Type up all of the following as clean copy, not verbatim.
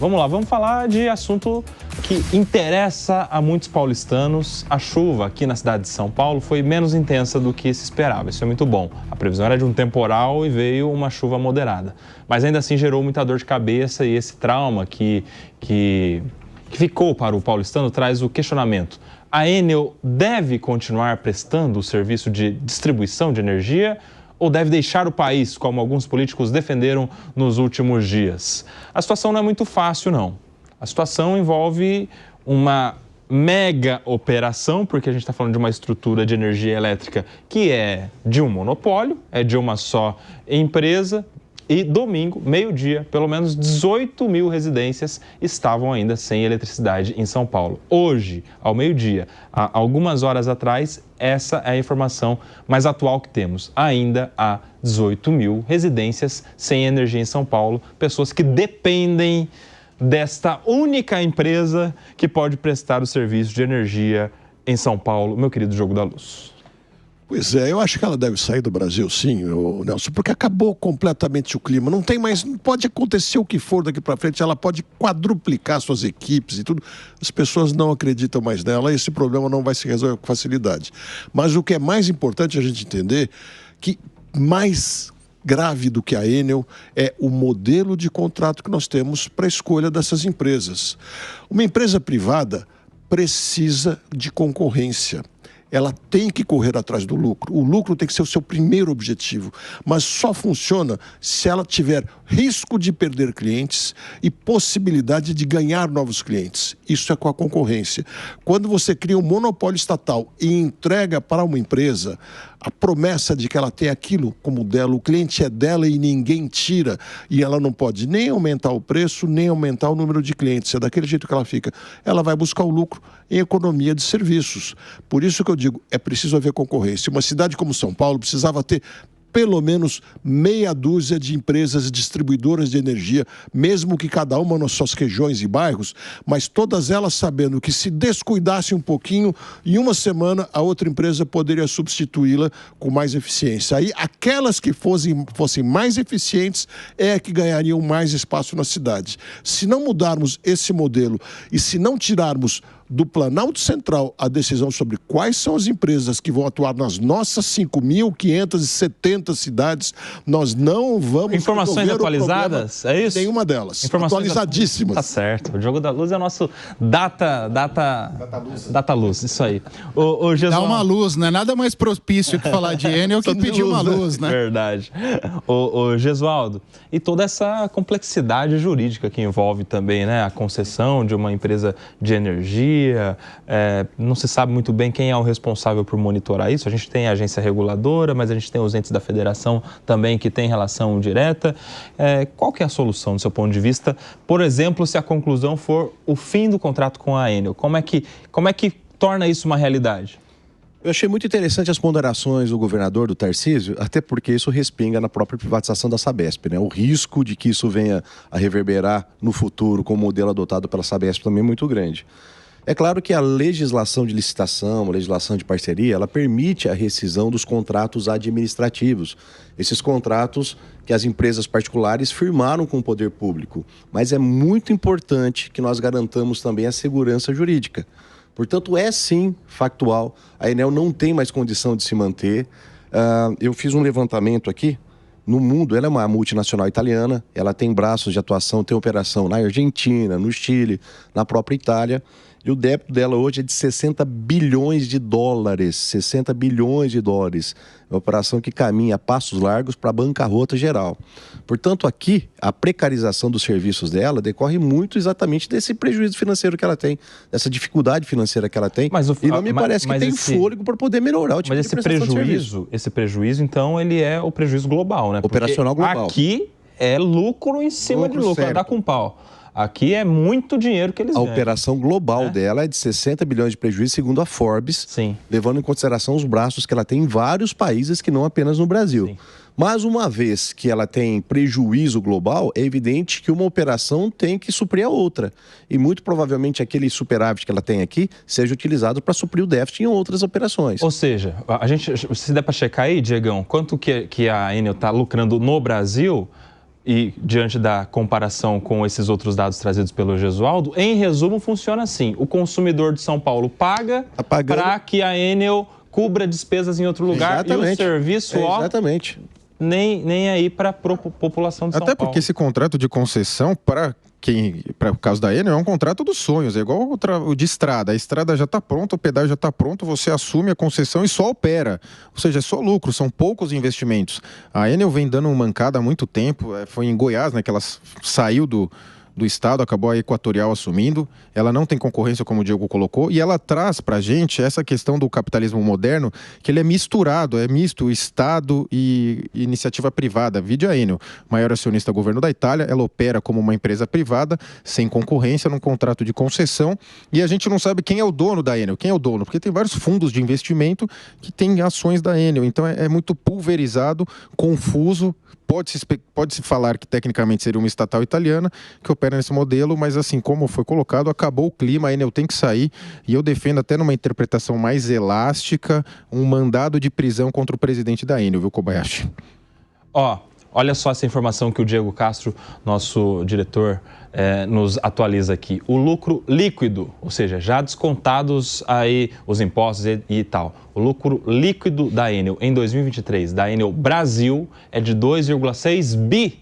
Vamos lá, vamos falar de assunto que interessa a muitos paulistanos. A chuva aqui na cidade de São Paulo foi menos intensa do que se esperava, isso é muito bom. A previsão era de um temporal e veio uma chuva moderada. Mas ainda assim gerou muita dor de cabeça e esse trauma que ficou para o paulistano traz o questionamento. A Enel deve continuar prestando o serviço de distribuição de energia ou deve deixar o país, como alguns políticos defenderam nos últimos dias? A situação não é muito fácil, não. A situação envolve uma mega operação, porque a gente está falando de uma estrutura de energia elétrica que é de um monopólio, é de uma só empresa. E domingo, meio-dia, pelo menos 18 mil residências estavam ainda sem eletricidade em São Paulo. Hoje, ao meio-dia, há algumas horas atrás, essa é a informação mais atual que temos. Ainda há 18 mil residências sem energia em São Paulo, pessoas que dependem desta única empresa que pode prestar o serviço de energia em São Paulo. Meu querido Jogo da Luz. Pois é, eu acho que ela deve sair do Brasil, sim, Nelson, porque acabou completamente o clima. Não pode acontecer o que for daqui para frente, ela pode quadruplicar suas equipes e tudo. As pessoas não acreditam mais nela e esse problema não vai se resolver com facilidade. Mas o que é mais importante a gente entender que mais grave do que a Enel é o modelo de contrato que nós temos para a escolha dessas empresas. Uma empresa privada precisa de concorrência. Ela tem que correr atrás do lucro. O lucro tem que ser o seu primeiro objetivo. Mas só funciona se ela tiver risco de perder clientes e possibilidade de ganhar novos clientes. Isso é com a concorrência. Quando você cria um monopólio estatal e entrega para uma empresa a promessa de que ela tem aquilo como dela, o cliente é dela e ninguém tira, e ela não pode nem aumentar o preço, nem aumentar o número de clientes, é daquele jeito que ela fica. Ela vai buscar o lucro em economia de serviços. Por isso que eu digo, é preciso haver concorrência. Uma cidade como São Paulo precisava ter pelo menos meia dúzia de empresas distribuidoras de energia, mesmo que cada uma nas suas regiões e bairros, mas todas elas sabendo que se descuidasse um pouquinho, em uma semana a outra empresa poderia substituí-la com mais eficiência. Aí aquelas que fossem mais eficientes é que ganhariam mais espaço na cidade. Se não mudarmos esse modelo e se não tirarmos do Planalto Central a decisão sobre quais são as empresas que vão atuar nas nossas 5.570 cidades, nós não vamos... Informações atualizadas, é isso? Nenhuma delas. Informações atualizadíssimas. Tá certo. O Jogo da Luz é o nosso data luz, isso aí. O Dá uma luz, né? Nada mais propício que falar de Enel que pedir uma luz, né? Verdade. O Gesualdo, e toda essa complexidade jurídica que envolve também, né? A concessão de uma empresa de energia, não se sabe muito bem quem é o responsável por monitorar isso. A gente tem a agência reguladora, mas a gente tem os entes da federação também que tem relação direta. Qual que é a solução do seu ponto de vista? Por exemplo, se a conclusão for o fim do contrato com a Enel, como é que torna isso uma realidade? Eu achei muito interessante as ponderações do governador, do Tarcísio, até porque isso respinga na própria privatização da Sabesp, né? O risco de que isso venha a reverberar no futuro com o modelo adotado pela Sabesp também é muito grande. É claro que a legislação de licitação, a legislação de parceria, ela permite a rescisão dos contratos administrativos. Esses contratos que as empresas particulares firmaram com o poder público. Mas é muito importante que nós garantamos também a segurança jurídica. Portanto, é sim factual. A Enel não tem mais condição de se manter. Eu fiz um levantamento aqui. No mundo, ela é uma multinacional italiana. Ela tem braços de atuação, tem operação na Argentina, no Chile, na própria Itália. E o débito dela hoje é de 60 bilhões de dólares. 60 bilhões de dólares. É uma operação que caminha a passos largos para a bancarrota geral. Portanto, aqui, a precarização dos serviços dela decorre muito exatamente desse prejuízo financeiro que ela tem, dessa dificuldade financeira que ela tem. E não me parece que tem fôlego para poder melhorar o tipo de prestação de serviço. Esse prejuízo, então, ele é o prejuízo global, né? Operacional global. Aqui é lucro em cima de lucro, é dar com pau. Aqui é muito dinheiro que eles ganham. A operação global dela é de 60 bilhões de prejuízo, segundo a Forbes, levando em consideração os braços que ela tem em vários países, que não apenas no Brasil. Sim. Mas uma vez que ela tem prejuízo global, é evidente que uma operação tem que suprir a outra. E muito provavelmente aquele superávit que ela tem aqui seja utilizado para suprir o déficit em outras operações. Ou seja, se der para checar aí, Diegão, quanto que a Enel está lucrando no Brasil, e diante da comparação com esses outros dados trazidos pelo Gesualdo, em resumo, funciona assim: o consumidor de São Paulo paga para que a Enel cubra despesas em outro lugar. Exatamente. E o serviço, exatamente. Nem aí para a população de São Paulo. Até porque esse contrato de concessão, para o caso da Enel, é um contrato dos sonhos, é igual o de estrada. A estrada já está pronta, o pedágio já está pronto, você assume a concessão e só opera. Ou seja, é só lucro, são poucos investimentos. A Enel vem dando uma mancada há muito tempo, foi em Goiás, né, que ela saiu do Estado, acabou a Equatorial assumindo, ela não tem concorrência, como o Diego colocou, e ela traz para a gente essa questão do capitalismo moderno, que ele é misturado, é misto Estado e iniciativa privada. Vide a Enel, maior acionista governo da Itália, ela opera como uma empresa privada, sem concorrência, num contrato de concessão, e a gente não sabe quem é o dono da Enel, quem é o dono, porque tem vários fundos de investimento que têm ações da Enel, então é muito pulverizado, confuso. Pode-se falar que tecnicamente seria uma estatal italiana que opera nesse modelo, mas assim como foi colocado, acabou o clima, a Enel tem que sair, e eu defendo até numa interpretação mais elástica um mandado de prisão contra o presidente da Enel, viu, Kobayashi? Olha só essa informação que o Diego Castro, nosso diretor, nos atualiza aqui. O lucro líquido, ou seja, já descontados aí os impostos e tal, o lucro líquido da Enel em 2023, da Enel Brasil, é de 2,6 bi,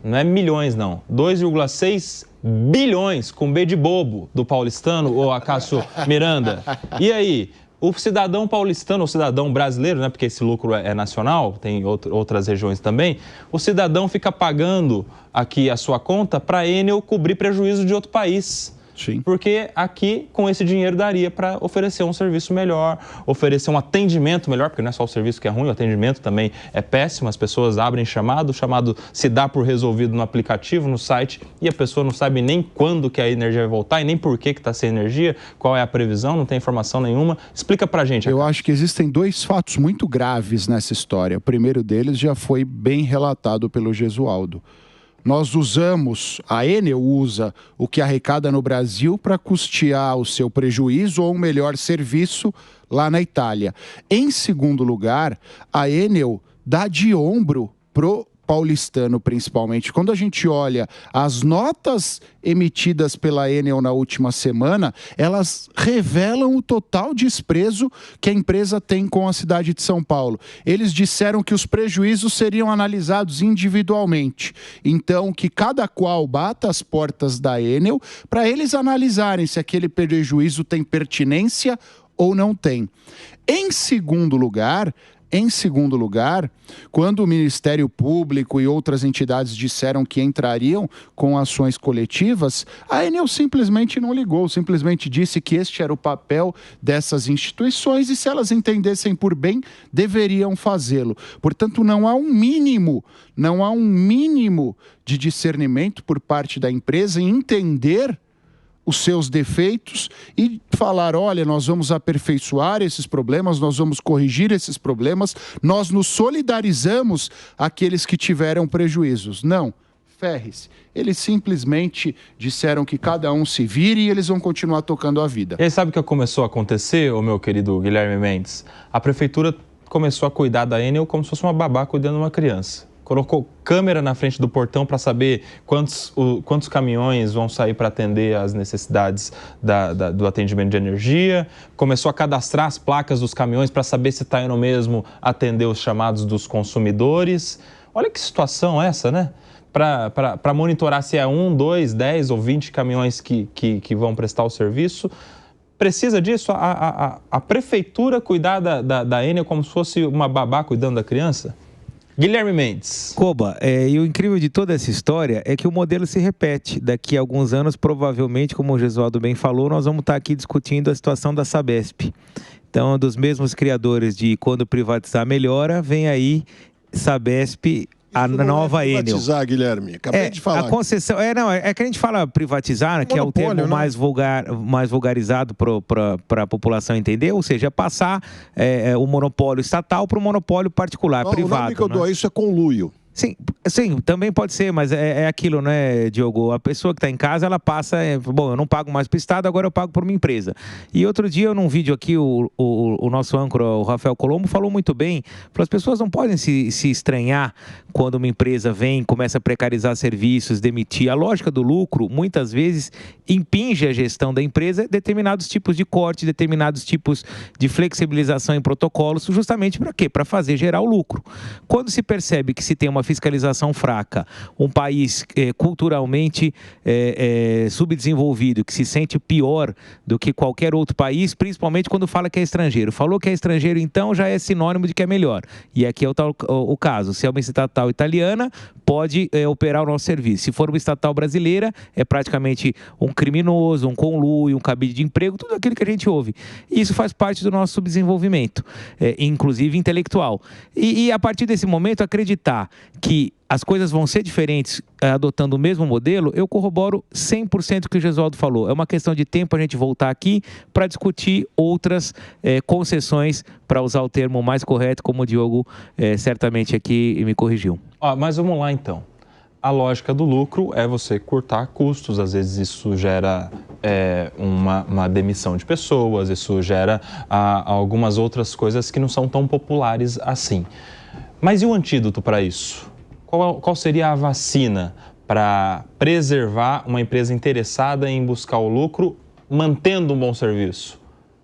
não é milhões não, 2,6 bilhões, com B de bobo, do paulistano, ou Acácio Miranda. E aí? O cidadão paulistano, o cidadão brasileiro, né, porque esse lucro é nacional, tem outras regiões também, o cidadão fica pagando aqui a sua conta para a Enel cobrir prejuízo de outro país. Sim. Porque aqui, com esse dinheiro, daria para oferecer um serviço melhor, oferecer um atendimento melhor, porque não é só o serviço que é ruim, o atendimento também é péssimo, as pessoas abrem chamado, o chamado se dá por resolvido no aplicativo, no site, e a pessoa não sabe nem quando que a energia vai voltar e nem por que está sem energia, qual é a previsão, não tem informação nenhuma. Explica pra gente. Eu acho que existem dois fatos muito graves nessa história. O primeiro deles já foi bem relatado pelo Gesualdo. Nós a Enel usa o que arrecada no Brasil para custear o seu prejuízo ou um melhor serviço lá na Itália. Em segundo lugar, a Enel dá de ombro pro paulistano, principalmente. Quando a gente olha as notas emitidas pela Enel na última semana, elas revelam o total desprezo que a empresa tem com a cidade de São Paulo. Eles disseram que os prejuízos seriam analisados individualmente. Então, que cada qual bata as portas da Enel para eles analisarem se aquele prejuízo tem pertinência ou não tem. Em segundo lugar, quando o Ministério Público e outras entidades disseram que entrariam com ações coletivas, a Enel simplesmente não ligou, simplesmente disse que este era o papel dessas instituições e se elas entendessem por bem, deveriam fazê-lo. Portanto, não há um mínimo de discernimento por parte da empresa em entender os seus defeitos e falar, olha, nós vamos aperfeiçoar esses problemas, nós vamos corrigir esses problemas, nós nos solidarizamos àqueles que tiveram prejuízos. Não, ferre-se. Eles simplesmente disseram que cada um se vire e eles vão continuar tocando a vida. E aí sabe o que começou a acontecer, ô meu querido Guilherme Mendes? A prefeitura começou a cuidar da Enel como se fosse uma babá cuidando de uma criança. Colocou câmera na frente do portão para saber quantos caminhões vão sair para atender às necessidades do atendimento de energia. Começou a cadastrar as placas dos caminhões para saber se está indo mesmo atender os chamados dos consumidores. Olha que situação essa, né? Para monitorar se é 1, 2, 10 ou 20 caminhões que vão prestar o serviço. Precisa disso? A prefeitura cuidar da Enel como se fosse uma babá cuidando da criança? Guilherme Mendes. Koba, e o incrível de toda essa história é que o modelo se repete. Daqui a alguns anos, provavelmente, como o Gesualdo bem falou, nós vamos estar aqui discutindo a situação da Sabesp. Então, dos mesmos criadores de quando privatizar melhora, vem aí Sabesp, a nova Enel. Privatizar, Guilherme. Acabei de falar. A concessão, que a gente fala privatizar, que é o termo mais vulgarizado para a população entender, ou seja, passar o monopólio estatal para o monopólio particular, privado. O nome que eu dou a isso é conluio. Sim, também pode ser, mas é aquilo, né, Diogo? A pessoa que está em casa, ela passa, bom, eu não pago mais para o Estado, agora eu pago por uma empresa. E outro dia, num vídeo aqui, o nosso âncora, o Rafael Colombo, falou muito bem, as pessoas não podem se estranhar quando uma empresa vem, começa a precarizar serviços, demitir. A lógica do lucro, muitas vezes, impinge a gestão da empresa determinados tipos de corte, determinados tipos de flexibilização em protocolos, justamente para quê? Para fazer gerar o lucro. Quando se percebe que se tem uma fiscalização fraca, um país culturalmente subdesenvolvido, que se sente pior do que qualquer outro país, principalmente quando fala que é estrangeiro. Falou que é estrangeiro, então já é sinônimo de que é melhor. E aqui é o caso. Se é uma estatal italiana, pode operar o nosso serviço. Se for uma estatal brasileira, é praticamente um criminoso, um conluio, um cabide de emprego, tudo aquilo que a gente ouve. E isso faz parte do nosso subdesenvolvimento, inclusive intelectual. E a partir desse momento, acreditar que as coisas vão ser diferentes adotando o mesmo modelo, eu corroboro 100% o que o Gesualdo falou. É uma questão de tempo a gente voltar aqui para discutir outras concessões, para usar o termo mais correto, como o Diogo certamente aqui me corrigiu. Mas vamos lá então. A lógica do lucro é você cortar custos, às vezes isso gera uma demissão de pessoas, isso gera algumas outras coisas que não são tão populares assim. Mas e o antídoto para isso? Qual seria a vacina para preservar uma empresa interessada em buscar o lucro, mantendo um bom serviço?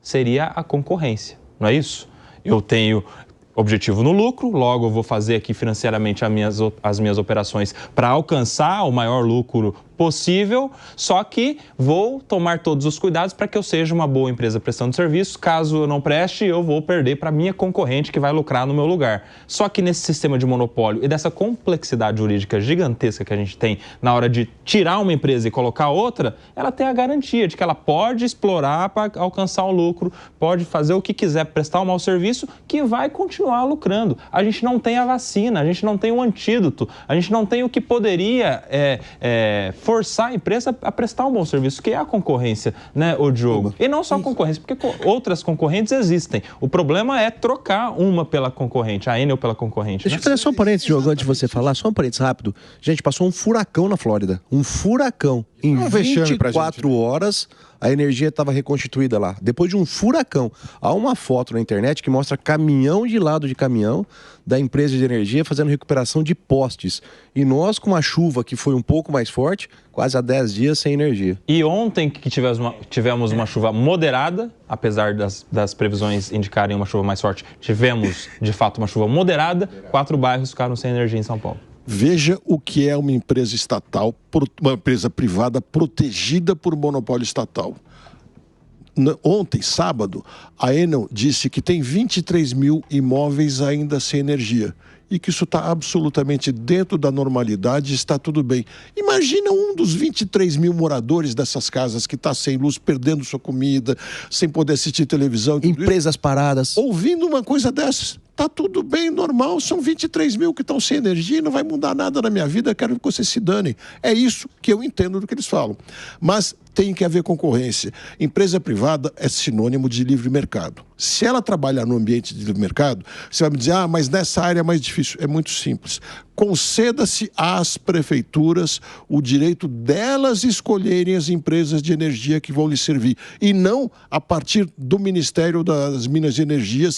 Seria a concorrência, não é isso? Eu tenho objetivo no lucro, logo eu vou fazer aqui financeiramente as minhas operações para alcançar o maior lucro possível, só que vou tomar todos os cuidados para que eu seja uma boa empresa prestando serviço. Caso eu não preste, eu vou perder para minha concorrente que vai lucrar no meu lugar. Só que nesse sistema de monopólio e dessa complexidade jurídica gigantesca que a gente tem na hora de tirar uma empresa e colocar outra, ela tem a garantia de que ela pode explorar para alcançar o lucro, pode fazer o que quiser, prestar um mau serviço, que vai continuar lucrando. A gente não tem a vacina, a gente não tem o antídoto, a gente não tem o que poderia forçar a empresa a prestar um bom serviço, que é a concorrência, né, o Diogo? E não só a concorrência, porque outras concorrentes existem. O problema é trocar uma pela concorrente, a Enel pela concorrente. Deixa eu fazer só um parênteses, Diogo, antes de você falar, só um parênteses rápido. Gente, passou um furacão na Flórida. Um furacão. Em 24 horas, a energia estava reconstituída lá. Depois de um furacão. Há uma foto na internet que mostra caminhão de lado de caminhão da empresa de energia fazendo recuperação de postes. E nós, com a chuva que foi um pouco mais forte, quase há 10 dias sem energia. E ontem que tivemos uma chuva moderada, apesar das previsões indicarem uma chuva mais forte, tivemos, de fato, uma chuva moderada, 4 bairros ficaram sem energia em São Paulo. Veja o que é uma empresa estatal, uma empresa privada protegida por monopólio estatal. Ontem, sábado, a Enel disse que tem 23 mil imóveis ainda sem energia e que isso está absolutamente dentro da normalidade, está tudo bem. Imagina um dos 23 mil moradores dessas casas que está sem luz, perdendo sua comida, sem poder assistir televisão. Empresas paradas. Ouvindo uma coisa dessas. Tá tudo bem, normal, são 23 mil que estão sem energia, não vai mudar nada na minha vida, quero que vocês se danem. É isso que eu entendo do que eles falam. Mas tem que haver concorrência. Empresa privada é sinônimo de livre mercado. Se ela trabalhar no ambiente de livre mercado, você vai me dizer, mas nessa área é mais difícil. É muito simples. Conceda-se às prefeituras o direito delas escolherem as empresas de energia que vão lhes servir. E não a partir do Ministério das Minas de Energia,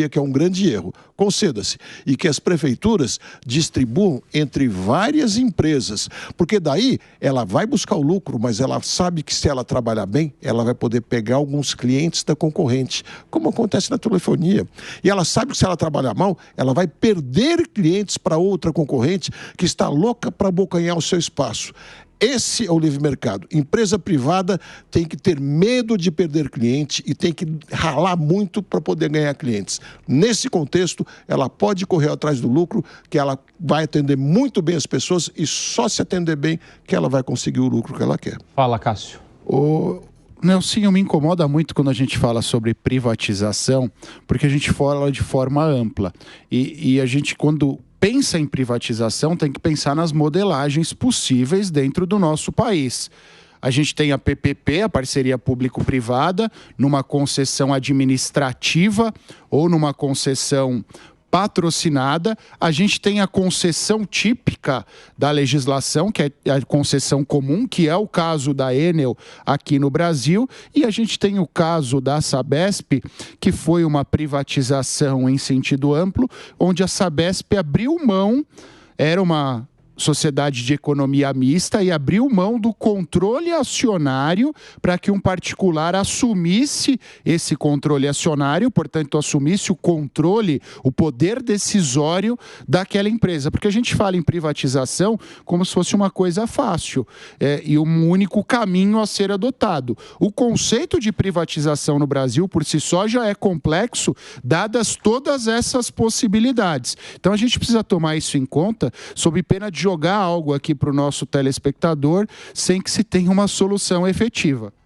que é um grande erro. Conceda-se. E que as prefeituras distribuam entre várias empresas. Porque daí ela vai buscar o lucro, mas ela sabe que se ela trabalhar bem, ela vai poder pegar alguns clientes da concorrente, como acontece na telefonia. E ela sabe que se ela trabalhar mal, ela vai perder clientes para outra concorrente que está louca para abocanhar o seu espaço. Esse é o livre mercado. Empresa privada tem que ter medo de perder cliente e tem que ralar muito para poder ganhar clientes. Nesse contexto, ela pode correr atrás do lucro, que ela vai atender muito bem as pessoas e só se atender bem que ela vai conseguir o lucro que ela quer. Fala, Cássio. Nelsinho, me incomoda muito quando a gente fala sobre privatização, porque a gente fala de forma ampla. E a gente, quando pensa em privatização, tem que pensar nas modelagens possíveis dentro do nosso país. A gente tem a PPP, a parceria público-privada, numa concessão administrativa ou numa concessão patrocinada, a gente tem a concessão típica da legislação, que é a concessão comum, que é o caso da Enel aqui no Brasil, e a gente tem o caso da Sabesp, que foi uma privatização em sentido amplo, onde a Sabesp abriu mão, era uma sociedade de economia mista, e abriu mão do controle acionário para que um particular assumisse esse controle acionário, portanto, assumisse o controle, o poder decisório daquela empresa. Porque a gente fala em privatização como se fosse uma coisa fácil e um único caminho a ser adotado. O conceito de privatização no Brasil, por si só, já é complexo, dadas todas essas possibilidades. Então, a gente precisa tomar isso em conta, sob pena de jogar algo aqui para o nosso telespectador sem que se tenha uma solução efetiva.